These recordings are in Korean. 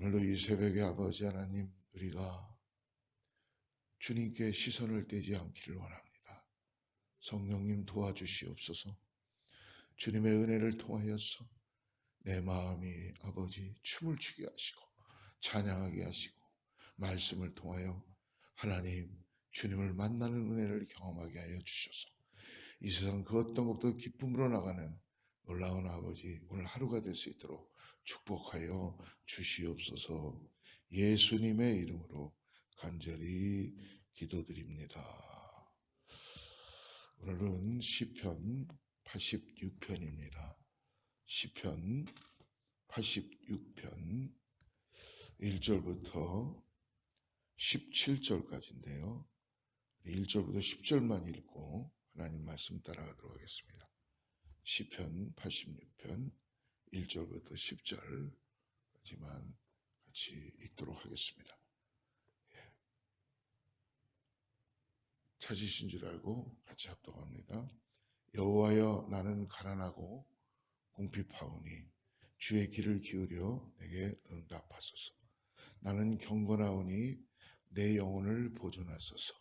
오늘도 이 새벽에 아버지 하나님, 우리가 주님께 시선을 떼지 않기를 원합니다. 성령님 도와주시옵소서. 주님의 은혜를 통하여서 내 마음이 아버지 춤을 추게 하시고 찬양하게 하시고 말씀을 통하여 하나님 주님을 만나는 은혜를 경험하게 하여 주셔서 이 세상 그 어떤 것도 기쁨으로 나가는 놀라운 아버지 오늘 하루가 될 수 있도록 축복하여 주시옵소서. 예수님의 이름으로 간절히 기도드립니다. 오늘은 시편 86편입니다. 시편 86편 1절부터 17절까지인데요. 1절부터 10절만 읽고 하나님 말씀 따라가도록 하겠습니다. 시편 86편 1절부터 10절까지만 같이 읽도록 하겠습니다. 찾으신 줄 알고 같이 합독합니다. 여호와여, 나는 가난하고 궁핍하오니 주의 귀를 기울여 내게 응답하소서. 나는 경건하오니 내 영혼을 보존하소서.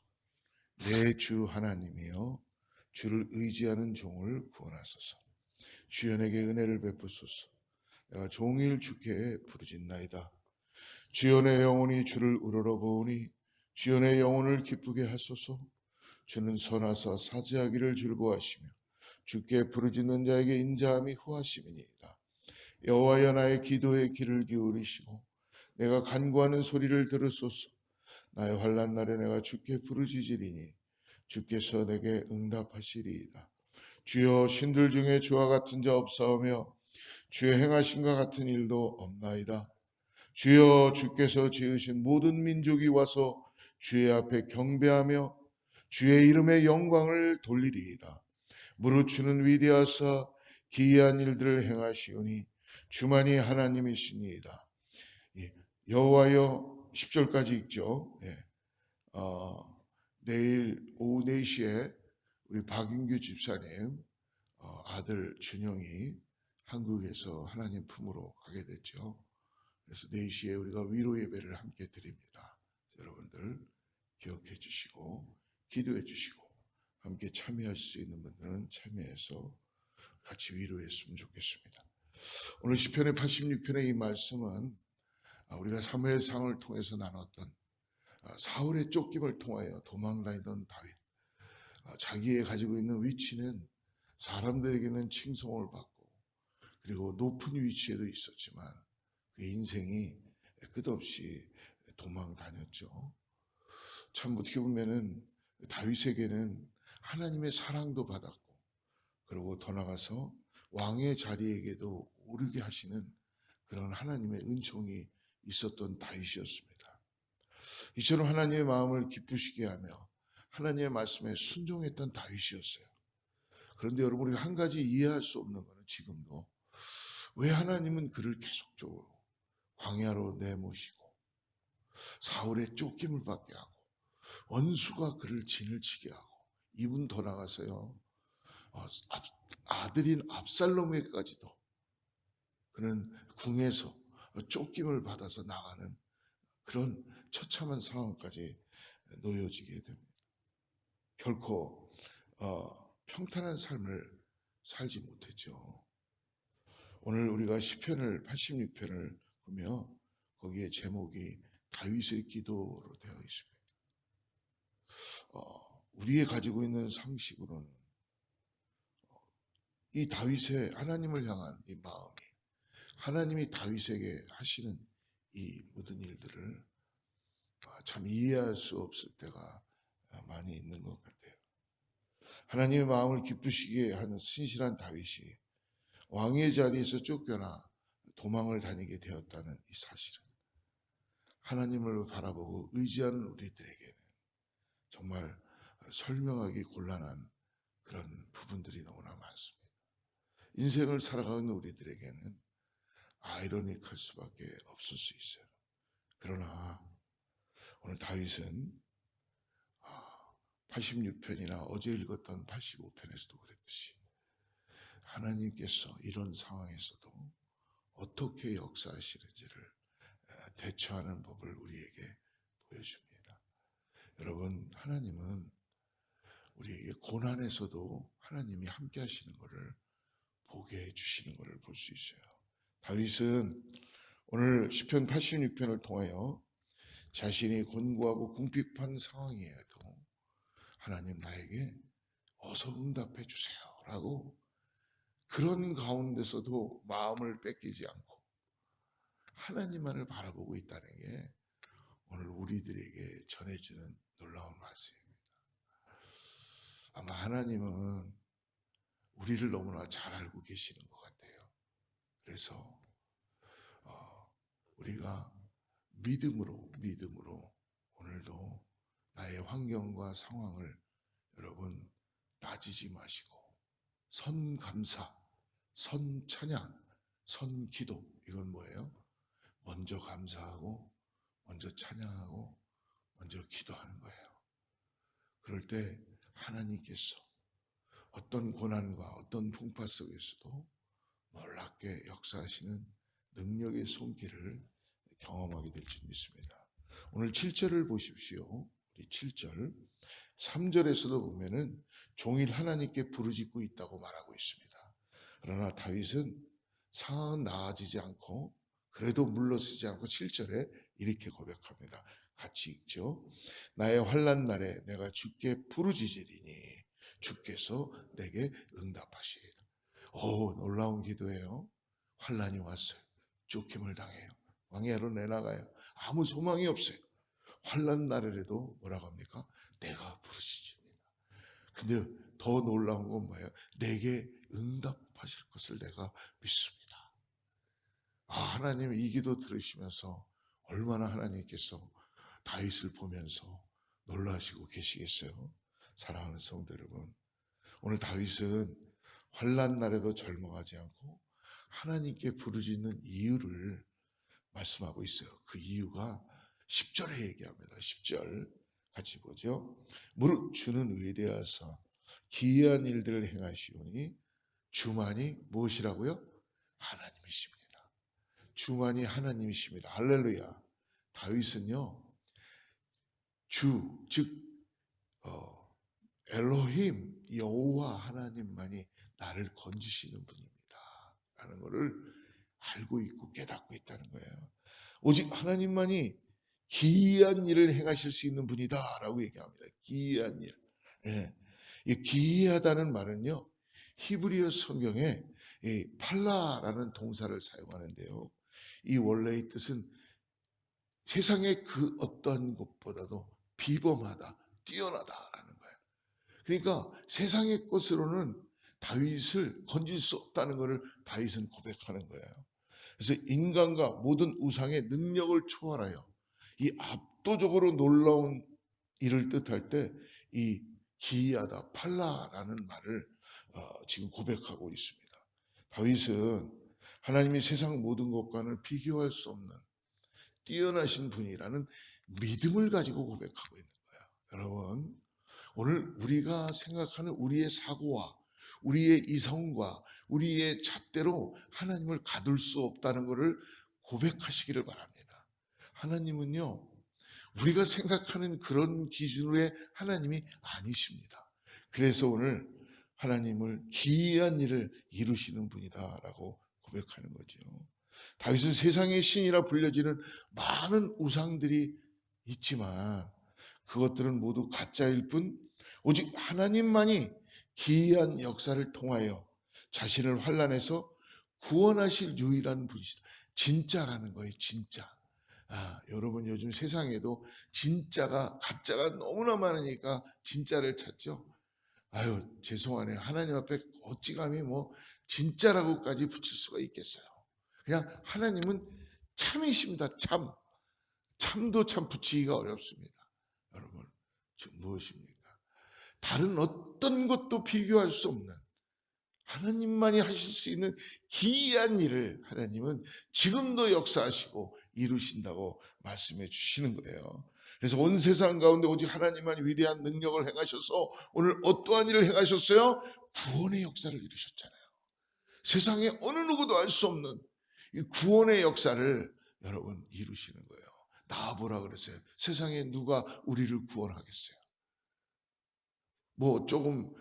내 주 하나님이여, 주를 의지하는 종을 구원하소서. 주여 내게 은혜를 베푸소서. 내가 종일 주께 부르짖나이다. 주여 내 영혼이 주를 우러러보오니 주여 내 영혼을 기쁘게 하소서. 주는 선하사 사죄하기를 즐거워하시며 주께 부르짖는 자에게 인자함이 후하심이니이다. 여호와여, 나의 기도에 귀를 기울이시고 내가 간구하는 소리를 들으소서. 나의 환난 날에 내가 주께 부르짖으리니 주께서 내게 응답하시리이다. 주여, 신들 중에 주와 같은 자 없사오며 주의 행하심과 같은 일도 없나이다. 주여, 주께서 지으신 모든 민족이 와서 주의 앞에 경배하며 주의 이름의 영광을 돌리리이다. 무릇 주는 위대하사 기이한 일들을 행하시오니 주만이 하나님이시니이다. 여호와여, 10절까지 읽죠. 내일 오후 4시에 우리 박인규 집사님 아들 준영이 한국에서 하나님 품으로 가게 됐죠. 그래서 4시에 우리가 위로 예배를 함께 드립니다. 여러분들 기억해 주시고 기도해 주시고 함께 참여하실 수 있는 분들은 참여해서 같이 위로했으면 좋겠습니다. 오늘 시편의 86편의 이 말씀은 우리가 사무엘상을 통해서 나눴던 사울의 쫓김을 통하여 도망다니던 다윗, 자기의 가지고 있는 위치는 사람들에게는 칭송을 받고 그리고 높은 위치에도 있었지만 그 인생이 끝없이 도망다녔죠. 참 어떻게 보면은 다윗에게는 하나님의 사랑도 받았고 그리고 더 나아가서 왕의 자리에게도 오르게 하시는 그런 하나님의 은총이 있었던 다윗이었습니다. 이처럼 하나님의 마음을 기쁘시게 하며 하나님의 말씀에 순종했던 다윗이었어요. 그런데 여러분, 우리가 한 가지 이해할 수 없는 것은 지금도 왜 하나님은 그를 계속적으로 광야로 내모시고 사울의 쫓김을 받게 하고 원수가 그를 진을 치게 하고 이분 더 나가서요 아들인 압살롬에까지도 그는 궁에서 쫓김을 받아서 나가는 그런 처참한 상황까지 놓여지게 됩니다. 결코 평탄한 삶을 살지 못했죠. 오늘 우리가 시편을 86편을 보며 거기에 제목이 다윗의 기도로 되어 있습니다. 우리의 가지고 있는 상식으로는 이 다윗의 하나님을 향한 이 마음이 하나님이 다윗에게 하시는 이 모든 일들을 참 이해할 수 없을 때가 많이 있는 것 같아요. 하나님의 마음을 기쁘시게 하는 신실한 다윗이 왕의 자리에서 쫓겨나 도망을 다니게 되었다는 이 사실은 하나님을 바라보고 의지하는 우리들에게는 정말 설명하기 곤란한 그런 부분들이 너무나 많습니다. 인생을 살아가는 우리들에게는 아이러니할 수밖에 없을 수 있어요. 그러나 오늘 다윗은 86편이나 어제 읽었던 85편에서도 그랬듯이 하나님께서 이런 상황에서도 어떻게 역사하시는지를 대처하는 법을 우리에게 보여줍니다. 여러분, 하나님은 우리에게 고난에서도 하나님이 함께 하시는 것을 보게 해주시는 것을 볼 수 있어요. 다윗은 오늘 시편 86편을 통하여 자신이 곤고하고 궁핍한 상황이어도 하나님 나에게 어서 응답해 주세요 라고 그런 가운데서도 마음을 뺏기지 않고 하나님만을 바라보고 있다는 게 오늘 우리들에게 전해주는 놀라운 말씀입니다. 아마 하나님은 우리를 너무나 잘 알고 계시는 것 같아요. 그래서 우리가 믿음으로 오늘도 나의 환경과 상황을 여러분 따지지 마시고 선감사, 선찬양, 선기도, 이건 뭐예요? 먼저 감사하고 먼저 찬양하고 먼저 기도하는 거예요. 그럴 때 하나님께서 어떤 고난과 어떤 풍파 속에서도 놀랍게 역사하시는 능력의 손길을 경험하게 될 줄 믿습니다. 오늘 7절을 보십시오. 우리 7절 3절에서도 보면은 종일 하나님께 부르짖고 있다고 말하고 있습니다. 그러나 다윗은 상황은 나아지지 않고 그래도 물러서지 않고 7절에 이렇게 고백합니다. 같이 읽죠. 나의 환난 날에 내가 주께 부르짖으리니 주께서 내게 응답하시리라. 오, 놀라운 기도예요. 환난이 왔어요. 쫓김을 당해요. 광야로 내나가요. 아무 소망이 없어요. 환난 날에라도 뭐라고 합니까? 내가 부르짖습니다. 근데 더 놀라운 건 뭐예요? 내게 응답하실 것을 내가 믿습니다. 하나님 이 기도 들으시면서 얼마나 하나님께서 다윗을 보면서 놀라시고 계시겠어요? 사랑하는 성도 여러분, 오늘 다윗은 환난 날에도 절망하지 않고 하나님께 부르짖는 이유를 말씀하고 있어요. 그 이유가 10절에 얘기합니다. 10절 같이 보죠. 무릇 주는 위대하사 기이한 일들을 행하시오니 주만이 무엇이라고요? 하나님이십니다. 주만이 하나님이십니다. 할렐루야. 다윗은요, 주, 즉 엘로힘 여호와 하나님만이 나를 건지시는 분입니다 라는 것을 알고 있고 깨닫고 있다는 거예요. 오직 하나님만이 기이한 일을 행하실 수 있는 분이다 라고 얘기합니다. 기이한 일. 예. 이 기이하다는 말은요, 히브리어 성경에 이 팔라라는 동사를 사용하는데요, 이 원래의 뜻은 세상의 그 어떤 것보다도 비범하다, 뛰어나다라는 거예요. 그러니까 세상의 것으로는 다윗을 건질 수 없다는 것을 다윗은 고백하는 거예요. 그래서 인간과 모든 우상의 능력을 초월하여 이 압도적으로 놀라운 일을 뜻할 때 이 기이하다, 팔라라는 말을 지금 고백하고 있습니다. 다윗은 하나님이 세상 모든 것과는 비교할 수 없는 뛰어나신 분이라는 믿음을 가지고 고백하고 있는 거예요. 여러분, 오늘 우리가 생각하는 우리의 사고와 우리의 이성과 우리의 잣대로 하나님을 가둘 수 없다는 것을 고백하시기를 바랍니다. 하나님은요, 우리가 생각하는 그런 기준으로의 하나님이 아니십니다. 그래서 오늘 하나님을 기이한 일을 이루시는 분이다라고 고백하는 거죠. 다윗은 세상의 신이라 불려지는 많은 우상들이 있지만 그것들은 모두 가짜일 뿐 오직 하나님만이 기이한 역사를 통하여 자신을 환난에서 구원하실 유일한 분이시다. 진짜라는 거예요. 진짜. 여러분 요즘 세상에도 진짜가 가짜가 너무나 많으니까 진짜를 찾죠. 아유, 죄송하네요. 하나님 앞에 어찌 감히 뭐 진짜라고까지 붙일 수가 있겠어요. 그냥 하나님은 참이십니다. 참. 참도 참 붙이기가 어렵습니다. 여러분, 무엇입니까? 다른 어떤 것도 비교할 수 없는 하나님만이 하실 수 있는 기이한 일을 하나님은 지금도 역사하시고 이루신다고 말씀해 주시는 거예요. 그래서 온 세상 가운데 오직 하나님만이 위대한 능력을 행하셔서 오늘 어떠한 일을 행하셨어요? 구원의 역사를 이루셨잖아요. 세상에 어느 누구도 알 수 없는 이 구원의 역사를 여러분 이루시는 거예요. 나와보라 그랬어요. 세상에 누가 우리를 구원하겠어요? 뭐 조금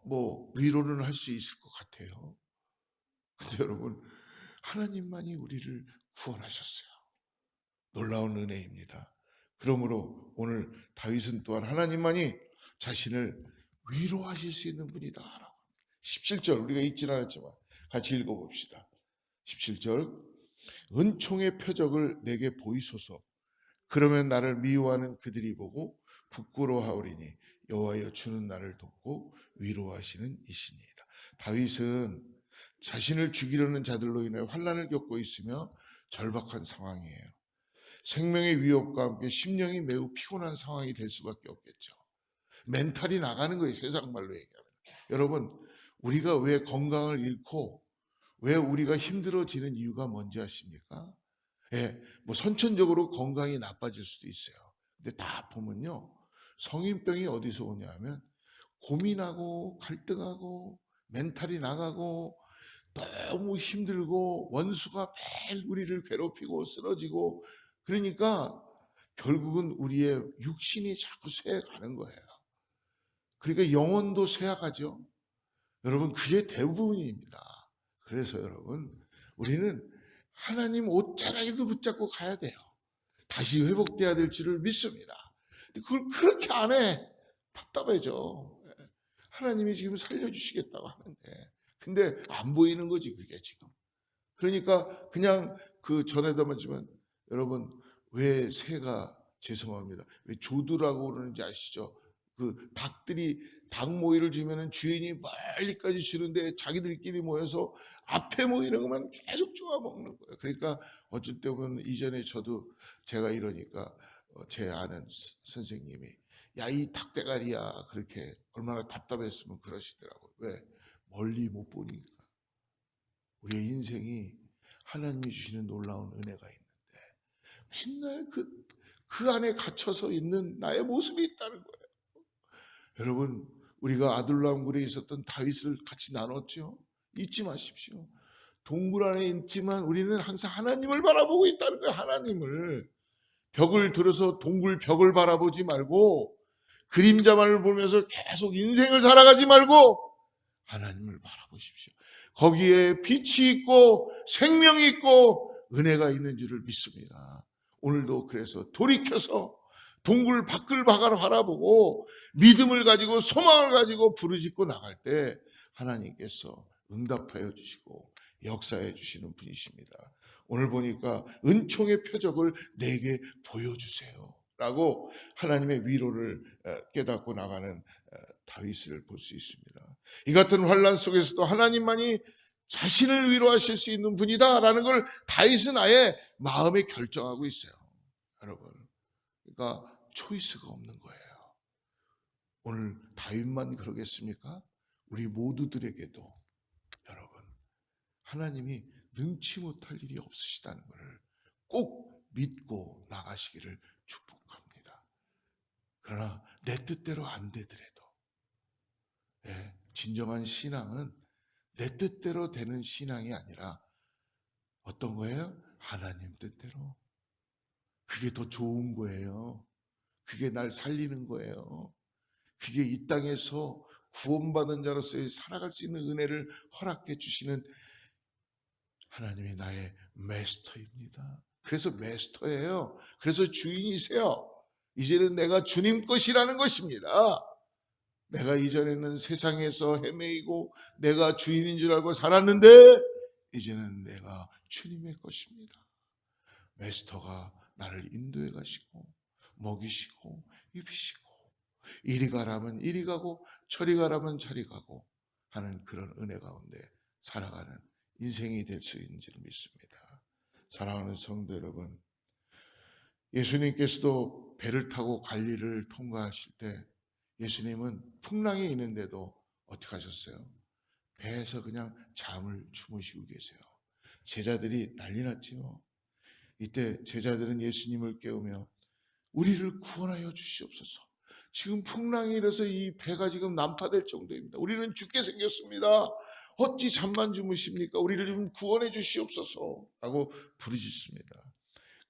뭐 위로는 할 수 있을 것 같아요. 근데 여러분 하나님만이 우리를 구원하셨어요. 놀라운 은혜입니다. 그러므로 오늘 다윗은 또한 하나님만이 자신을 위로하실 수 있는 분이다 라고. 17절 우리가 읽지는 않았지만 같이 읽어봅시다. 17절 은총의 표적을 내게 보이소서. 그러면 나를 미워하는 그들이 보고 부끄러워하오리니 여호와여 주는 나를 돕고 위로하시는 이시니이다. 다윗은 자신을 죽이려는 자들로 인해 환난을 겪고 있으며 절박한 상황이에요. 생명의 위협과 함께 심령이 매우 피곤한 상황이 될 수밖에 없겠죠. 멘탈이 나가는 거예요. 세상 말로 얘기하면. 여러분 우리가 왜 건강을 잃고 왜 우리가 힘들어지는 이유가 뭔지 아십니까? 예, 뭐 선천적으로 건강이 나빠질 수도 있어요. 근데 다 보면요. 성인병이 어디서 오냐면 고민하고 갈등하고 멘탈이 나가고 너무 힘들고 원수가 매일 우리를 괴롭히고 쓰러지고 그러니까 결국은 우리의 육신이 자꾸 쇠해가는 거예요. 그러니까 영혼도 쇠해가죠. 여러분 그게 대부분입니다. 그래서 여러분 우리는 하나님 옷자락에도 붙잡고 가야 돼요. 다시 회복돼야 될 줄을 믿습니다. 그걸 그렇게 안 해. 답답해져. 하나님이 지금 살려주시겠다고 하는데 근데 안 보이는 거지 그게 지금. 그러니까 그냥 그 전에도 말했지만 여러분 왜 새가 죄송합니다. 왜 조두라고 그러는지 아시죠? 그 닭들이 닭 모이를 주면은 주인이 멀리까지 주는데 자기들끼리 모여서 앞에 모이는 것만 계속 쪼아 먹는 거예요. 그러니까 어쩔 때 보면 이전에 저도 제가 이러니까 제 아는 선생님이 야 이 닭대가리야 그렇게 얼마나 답답했으면 그러시더라고요. 왜? 멀리 못 보니까. 우리의 인생이 하나님이 주시는 놀라운 은혜가 있는데 맨날 그 안에 갇혀서 있는 나의 모습이 있다는 거예요. 여러분 우리가 아둘람굴에 있었던 다윗을 같이 나눴죠. 잊지 마십시오. 동굴 안에 있지만 우리는 항상 하나님을 바라보고 있다는 거예요. 하나님을. 벽을 들어서 동굴 벽을 바라보지 말고 그림자만을 보면서 계속 인생을 살아가지 말고 하나님을 바라보십시오. 거기에 빛이 있고 생명이 있고 은혜가 있는 줄을 믿습니다. 오늘도 그래서 돌이켜서 동굴 밖을 바라보고 믿음을 가지고 소망을 가지고 부르짖고 나갈 때 하나님께서 응답하여 주시고 역사해 주시는 분이십니다. 오늘 보니까 은총의 표적을 내게 보여주세요 라고 하나님의 위로를 깨닫고 나가는 다윗을 볼 수 있습니다. 이 같은 환난 속에서도 하나님만이 자신을 위로하실 수 있는 분이다 라는 걸 다윗은 아예 마음에 결정하고 있어요. 여러분 그러니까 초이스가 없는 거예요. 오늘 다윗만 그러겠습니까? 우리 모두들에게도 여러분 하나님이 능치 못할 일이 없으시다는 것을 꼭 믿고 나가시기를 축복합니다. 그러나 내 뜻대로 안 되더라도 진정한 신앙은 내 뜻대로 되는 신앙이 아니라 어떤 거예요? 하나님 뜻대로. 그게 더 좋은 거예요. 그게 날 살리는 거예요. 그게 이 땅에서 구원받은 자로서 살아갈 수 있는 은혜를 허락해 주시는 하나님이 나의 마스터입니다. 그래서 마스터예요. 그래서 주인이세요. 이제는 내가 주님 것이라는 것입니다. 내가 이전에는 세상에서 헤매이고 내가 주인인 줄 알고 살았는데 이제는 내가 주님의 것입니다. 마스터가 나를 인도해 가시고 먹이시고 입히시고 이리 가라면 이리 가고 저리 가라면 저리 가고 하는 그런 은혜 가운데 살아가는 인생이 될 수 있는 줄 믿습니다. 사랑하는 성도 여러분, 예수님께서도 배를 타고 갈릴리를 통과하실 때 예수님은 풍랑이 있는데도 어떻게 하셨어요? 배에서 그냥 잠을 주무시고 계세요. 제자들이 난리 났지요. 이때 제자들은 예수님을 깨우며 우리를 구원하여 주시옵소서. 지금 풍랑이 일어서 이 배가 지금 난파될 정도입니다. 우리는 죽게 생겼습니다. 어찌 잠만 주무십니까? 우리를 좀 구원해 주시옵소서 라고 부르짖습니다.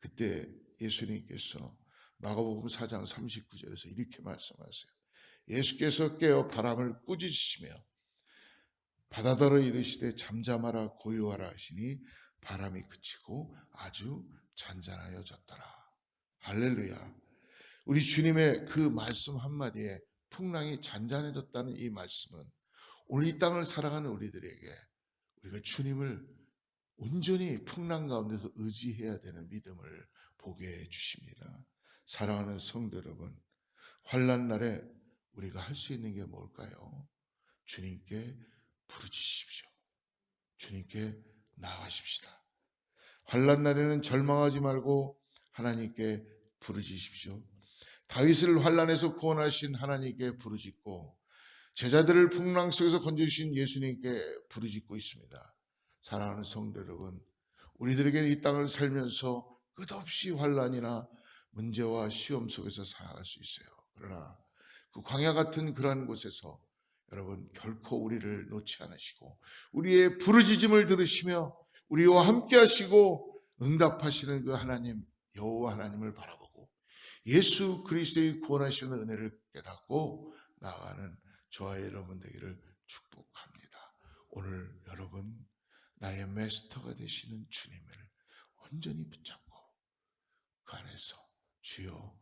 그때 예수님께서 마가복음 4장 39절에서 이렇게 말씀하세요. 예수께서 깨어 바람을 꾸짖으시며 바다더러 이르시되 잠잠하라 고요하라 하시니 바람이 그치고 아주 잔잔하여졌더라. 할렐루야. 우리 주님의 그 말씀 한마디에 풍랑이 잔잔해졌다는 이 말씀은 오늘 이 땅을 살아가는 우리들에게 우리가 주님을 온전히 풍랑 가운데서 의지해야 되는 믿음을 보게 해 주십니다. 사랑하는 성도 여러분, 환난 날에 우리가 할 수 있는 게 뭘까요? 주님께 부르짖으십시오. 주님께 나아가십시다. 환난 날에는 절망하지 말고 하나님께 부르짖으십시오. 다윗을 환난에서 구원하신 하나님께 부르짖고 제자들을 풍랑 속에서 건져주신 예수님께 부르짖고 있습니다. 사랑하는 성도 여러분, 우리들에게 이 땅을 살면서 끝없이 환난이나 문제와 시험 속에서 살아갈 수 있어요. 그러나 그 광야 같은 그러한 곳에서 여러분 결코 우리를 놓지 않으시고 우리의 부르짖음을 들으시며 우리와 함께 하시고 응답하시는 그 하나님 여호와 하나님을 바라보고 예수 그리스도의 구원하시는 은혜를 깨닫고 나아가는 저와 여러분 되기를 축복합니다. 오늘 여러분 나의 마스터가 되시는 주님을 온전히 붙잡고 그 안에서 주여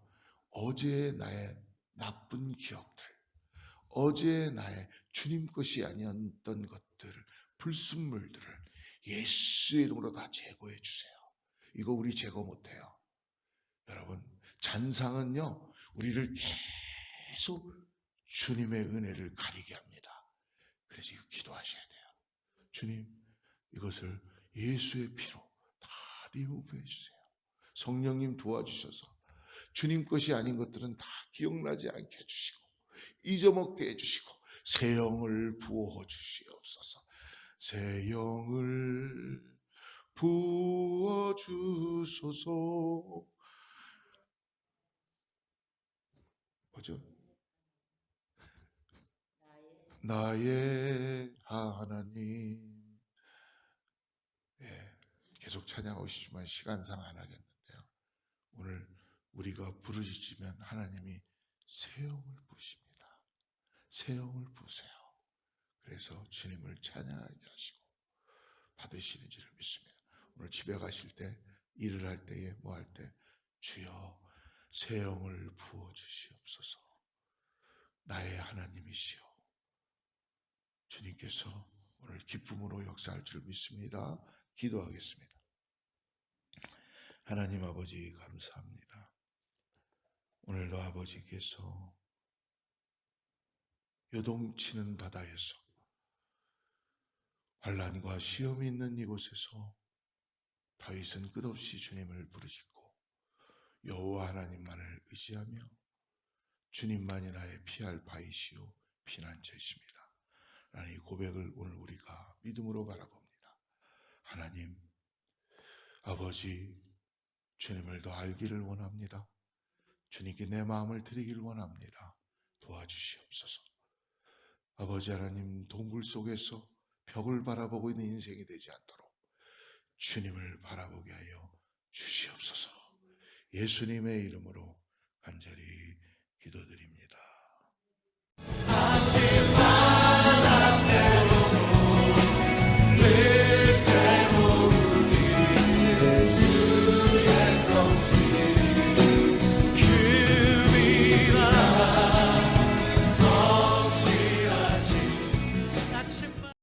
어제의 나의 나쁜 기억들, 어제의 나의 주님 것이 아니었던 것들, 불순물들을 예수의 이름으로 다 제거해 주세요. 이거 우리 제거 못해요. 여러분 잔상은요 우리를 계속 주님의 은혜를 가리게 합니다. 그래서 이거 기도하셔야 돼요. 주님 이것을 예수의 피로 다 리무브해 주세요. 성령님 도와주셔서 주님 것이 아닌 것들은 다 기억나지 않게 해주시고 잊어먹게 해주시고 새 영을 부어 주시옵소서. 새 영을 부어 주소서. 뭐죠? 나의 하나님. 예, 계속 찬양하고 싶지만 시간상 안 하겠는데요. 오늘 우리가 부르짖으면 하나님이 새 영을 부으십니다. 새 영을 부으세요. 그래서 주님을 찬양하게 하시고 받으시는 줄을 믿습니다. 오늘 집에 가실 때, 일을 할 때에 뭐 할 때 주여 새 영을 부어 주시옵소서. 나의 하나님이시여 주님께서 오늘 기쁨으로 역사할 줄 믿습니다. 기도하겠습니다. 하나님 아버지 감사합니다. 오늘도 아버지께서 요동치는 바다에서 환난과 시험이 있는 이곳에서 다윗은 끝없이 주님을 부르짖고 여호와 하나님만을 의지하며 주님만이 나의 피할 바위시요 피난처이십니다. 라는 이 고백을 오늘 우리가 믿음으로 바라봅니다. 하나님 아버지 주님을 더 알기를 원합니다. 주님께 내 마음을 드리기를 원합니다. 도와주시옵소서. 아버지 하나님 동굴 속에서 벽을 바라보고 있는 인생이 되지 않도록 주님을 바라보게 하여 주시옵소서. 예수님의 이름으로 간절히 기도드립니다.